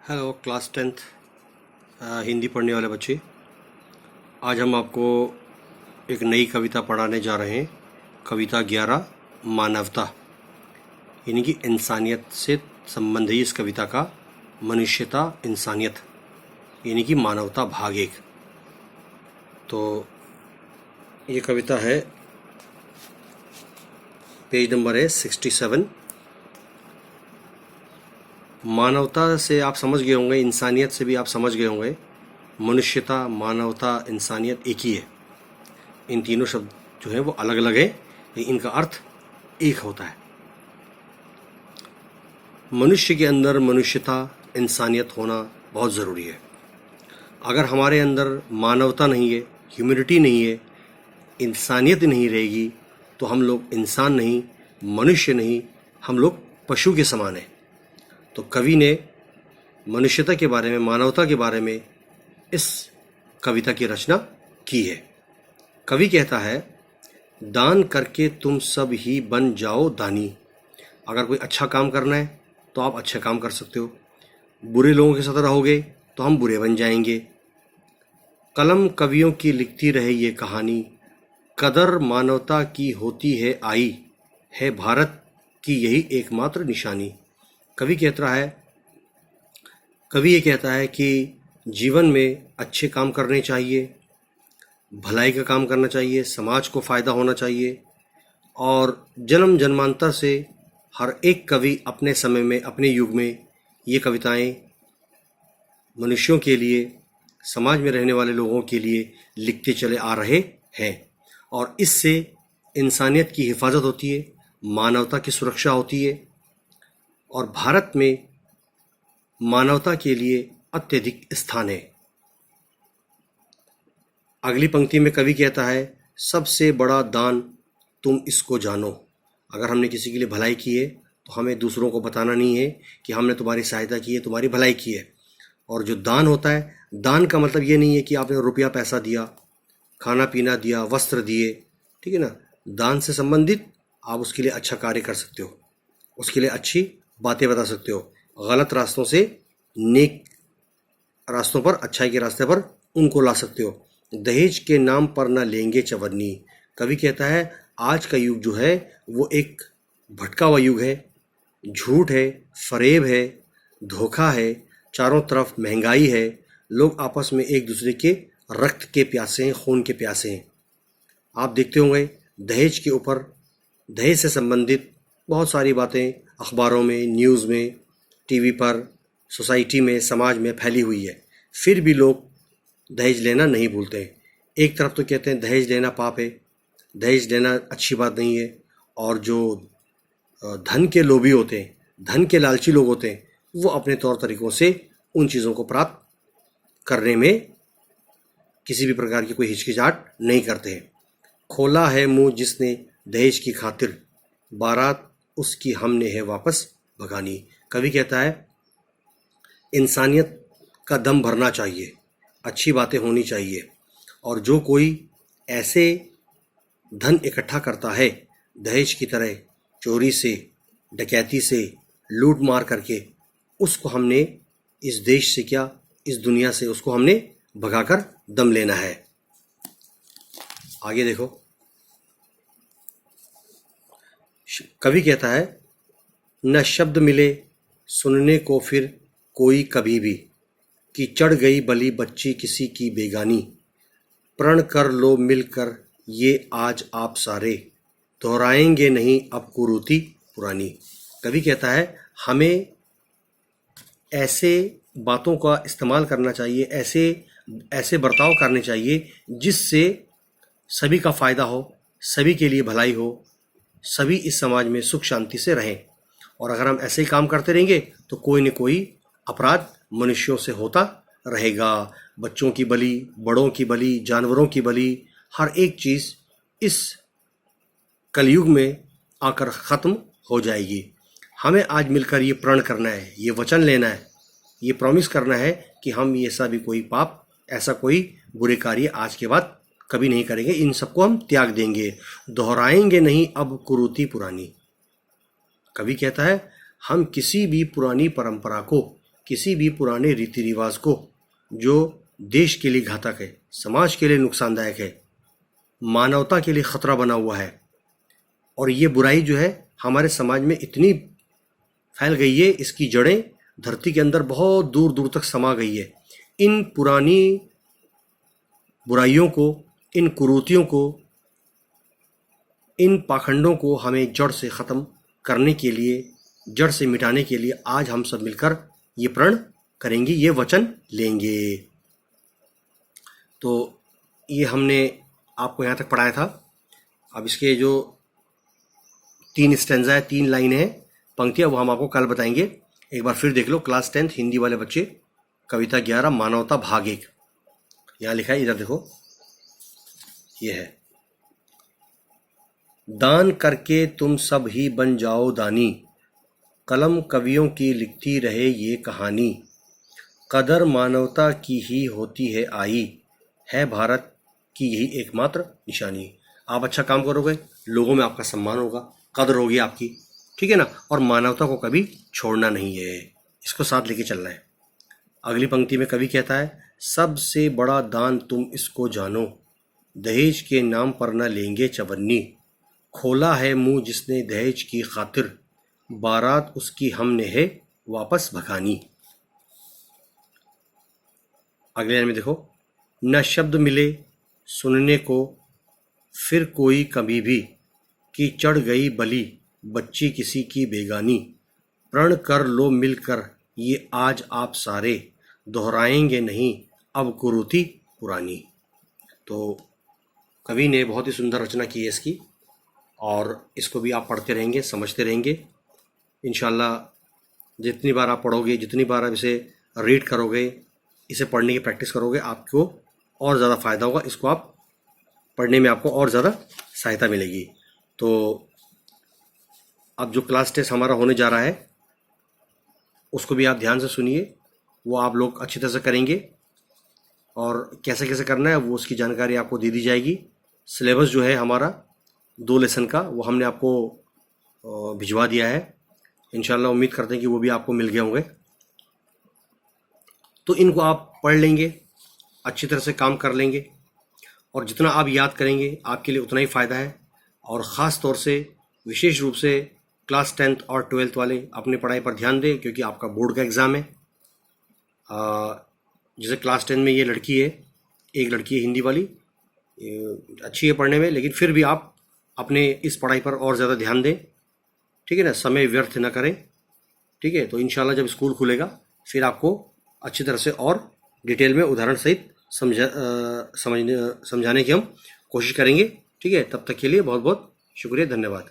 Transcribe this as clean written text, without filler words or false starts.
Hello class 10th Hindi पढ़ने वाले बच्चे। आज हम आपको एक नई कविता पढ़ाने जा रहे हैं। कविता 11 मानवता, यानी कि इंसानियत से संबंध है इस कविता का। मनुष्यता, इंसानियत यानी कि मानवता भाग 1। तो ये कविता है, पेज नंबर है 67। मानवता से आप समझ गए होंगे, इंसानियत से भी आप समझ गए होंगे। मनुष्यता, मानवता, इंसानियत एक ही है। इन तीनों शब्द जो है वो अलग अलग है, लेकिन इनका अर्थ एक होता है। मनुष्य के अंदर मनुष्यता, इंसानियत होना बहुत ज़रूरी है। अगर हमारे अंदर मानवता नहीं है, ह्यूमैनिटी नहीं है, इंसानियत नहीं रहेगी, तो हम लोग इंसान नहीं, मनुष्य नहीं, हम लोग पशु के समान हैं। तो कवि ने मनुष्यता के बारे में, मानवता के बारे में इस कविता की रचना की है। कवि कहता है, दान करके तुम सब ही बन जाओ दानी। अगर कोई अच्छा काम करना है तो आप अच्छे काम कर सकते हो। बुरे लोगों के साथ रहोगे तो हम बुरे बन जाएंगे। कलम कवियों की लिखती रहे ये कहानी, कदर मानवता की होती है आई, है भारत की यही एकमात्र निशानी। कवि ये कहता है कि जीवन में अच्छे काम करने चाहिए, भलाई का काम करना चाहिए, समाज को फ़ायदा होना चाहिए। और जन्म जन्मांतर से हर एक कवि अपने समय में, अपने युग में ये कविताएं मनुष्यों के लिए, समाज में रहने वाले लोगों के लिए लिखते चले आ रहे हैं। और इससे इंसानियत की हिफाजत होती है, मानवता की सुरक्षा होती है, और भारत में मानवता के लिए अत्यधिक स्थान है। अगली पंक्ति में कवि कहता है, सबसे बड़ा दान तुम इसको जानो। अगर हमने किसी के लिए भलाई की है तो हमें दूसरों को बताना नहीं है कि हमने तुम्हारी सहायता की है, तुम्हारी भलाई की है। और जो दान होता है, दान का मतलब ये नहीं है कि आपने रुपया पैसा दिया, खाना पीना दिया, वस्त्र दिए, ठीक है ना। दान से संबंधित आप उसके लिए अच्छा कार्य कर सकते हो, उसके लिए अच्छी बातें बता सकते हो, गलत रास्तों से नेक रास्तों पर, अच्छाई के रास्ते पर उनको ला सकते हो। दहेज के नाम पर ना लेंगे चवन्नी। कवि कहता है, आज का युग जो है वो एक भटका हुआ युग है। झूठ है, फरेब है, धोखा है, चारों तरफ महंगाई है। लोग आपस में एक दूसरे के रक्त के प्यासे हैं, खून के प्यासे हैं। आप देखते होंगे दहेज के ऊपर, दहेज से संबंधित बहुत सारी बातें अखबारों में, न्यूज़ में, टीवी पर, सोसाइटी में, समाज में फैली हुई है। फिर भी लोग दहेज लेना नहीं भूलते हैं। एक तरफ तो कहते हैं दहेज लेना पाप है, दहेज लेना अच्छी बात नहीं है। और जो धन के लोभी होते हैं, धन के लालची लोग होते हैं, वो अपने तौर तरीक़ों से उन चीज़ों को प्राप्त करने में किसी भी प्रकार की कोई हिचकिचाहट नहीं करते हैं। खोला है मुंह जिसने दहेज की खातिर, बारात उसकी हमने है वापस भगानी। कवि कहता है, इंसानियत का दम भरना चाहिए, अच्छी बातें होनी चाहिए। और जो कोई ऐसे धन इकट्ठा करता है दहेज की तरह, चोरी से, डकैती से, लूट मार करके, उसको हमने इस देश से क्या, इस दुनिया से उसको हमने भगाकर दम लेना है। आगे देखो, कवि कहता है, न शब्द मिले सुनने को फिर कोई कभी भी, कि चढ़ गई बली बच्ची किसी की बेगानी। प्रण कर लो मिलकर ये आज आप सारे, दोहराएंगे नहीं अब कुरीति पुरानी। कवि कहता है, हमें ऐसे बातों का इस्तेमाल करना चाहिए, ऐसे बर्ताव करने चाहिए जिससे सभी का फ़ायदा हो, सभी के लिए भलाई हो, सभी इस समाज में सुख शांति से रहें। और अगर हम ऐसे ही काम करते रहेंगे तो कोई न कोई अपराध मनुष्यों से होता रहेगा। बच्चों की बलि, बड़ों की बलि, जानवरों की बलि, हर एक चीज़ इस कलयुग में आकर ख़त्म हो जाएगी। हमें आज मिलकर ये प्रण करना है, ये वचन लेना है, ये प्रॉमिस करना है कि हम ये ऐसा भी कोई पाप, ऐसा कोई बुरे कार्य आज के बाद कभी नहीं करेंगे। इन सबको हम त्याग देंगे, दोहराएंगे नहीं अब कुरीति पुरानी। कवि कहता है, हम किसी भी पुरानी परंपरा को, किसी भी पुराने रीति रिवाज को जो देश के लिए घातक है, समाज के लिए नुकसानदायक है, मानवता के लिए खतरा बना हुआ है, और ये बुराई जो है हमारे समाज में इतनी फैल गई है, इसकी जड़ें धरती के अंदर बहुत दूर दूर तक समा गई है। इन पुरानी बुराइयों को, इन कुरीतियों को, इन पाखंडों को हमें जड़ से ख़त्म करने के लिए, जड़ से मिटाने के लिए आज हम सब मिलकर ये प्रण करेंगे, ये वचन लेंगे। तो ये हमने आपको यहाँ तक पढ़ाया था। अब इसके जो 3 स्टेंजा है, 3 लाइन है, पंक्तियाँ, वो हम आपको कल बताएंगे। एक बार फिर देख लो, क्लास 10 हिंदी वाले बच्चे, कविता 11 मानवता भाग 1। यहाँ लिखा है, इधर देखो, ये है, दान करके तुम सब ही बन जाओ दानी, कलम कवियों की लिखती रहे ये कहानी, कदर मानवता की ही होती है आई, है भारत की यही एकमात्र निशानी। आप अच्छा काम करोगे, लोगों में आपका सम्मान होगा, कदर होगी आपकी, ठीक है ना, और मानवता को कभी छोड़ना नहीं है, इसको साथ लेके चलना है। अगली पंक्ति में कवि कहता है, सबसे बड़ा दान तुम इसको जानो, दहेज के नाम पर न लेंगे चवन्नी, खोला है मुंह जिसने दहेज की खातिर, बारात उसकी हमने है वापस भगानी। अगले लाइन में देखो, न शब्द मिले सुनने को फिर कोई कभी भी, कि चढ़ गई बलि बच्ची किसी की बेगानी, प्रण कर लो मिलकर ये आज आप सारे, दोहराएंगे नहीं अब कुरीति पुरानी। तो कवि ने बहुत ही सुंदर रचना की है इसकी, और इसको भी आप पढ़ते रहेंगे, समझते रहेंगे। इंशाल्लाह जितनी बार आप पढ़ोगे, जितनी बार आप इसे रीड करोगे, इसे पढ़ने की प्रैक्टिस करोगे, आपको और ज़्यादा फ़ायदा होगा, इसको आप पढ़ने में आपको और ज़्यादा सहायता मिलेगी। तो अब जो क्लास टेस्ट हमारा होने जा रहा है, उसको भी आप ध्यान से सुनिए, वो आप लोग अच्छी तरह से करेंगे, और कैसे कैसे करना है वो उसकी जानकारी आपको दे दी जाएगी। सिलेबस जो है हमारा 2 लेसन का, वो हमने आपको भिजवा दिया है। इंशाल्लाह उम्मीद करते हैं कि वो भी आपको मिल गए होंगे। तो इनको आप पढ़ लेंगे, अच्छी तरह से काम कर लेंगे, और जितना आप याद करेंगे आपके लिए उतना ही फ़ायदा है। और ख़ास तौर से विशेष रूप से क्लास 10th और 12th वाले अपनी पढ़ाई पर ध्यान दें, क्योंकि आपका बोर्ड का एग्ज़ाम है। जैसे क्लास 10 में ये लड़की है, एक लड़की है हिंदी वाली, अच्छी है पढ़ने में, लेकिन फिर भी आप अपने इस पढ़ाई पर और ज़्यादा ध्यान दें, ठीक है ना, समय व्यर्थ ना करें, ठीक है। तो इंशाल्लाह जब स्कूल खुलेगा फिर आपको अच्छी तरह से और डिटेल में उदाहरण सहित समझाने की हम कोशिश करेंगे, ठीक है। तब तक के लिए बहुत बहुत शुक्रिया, धन्यवाद।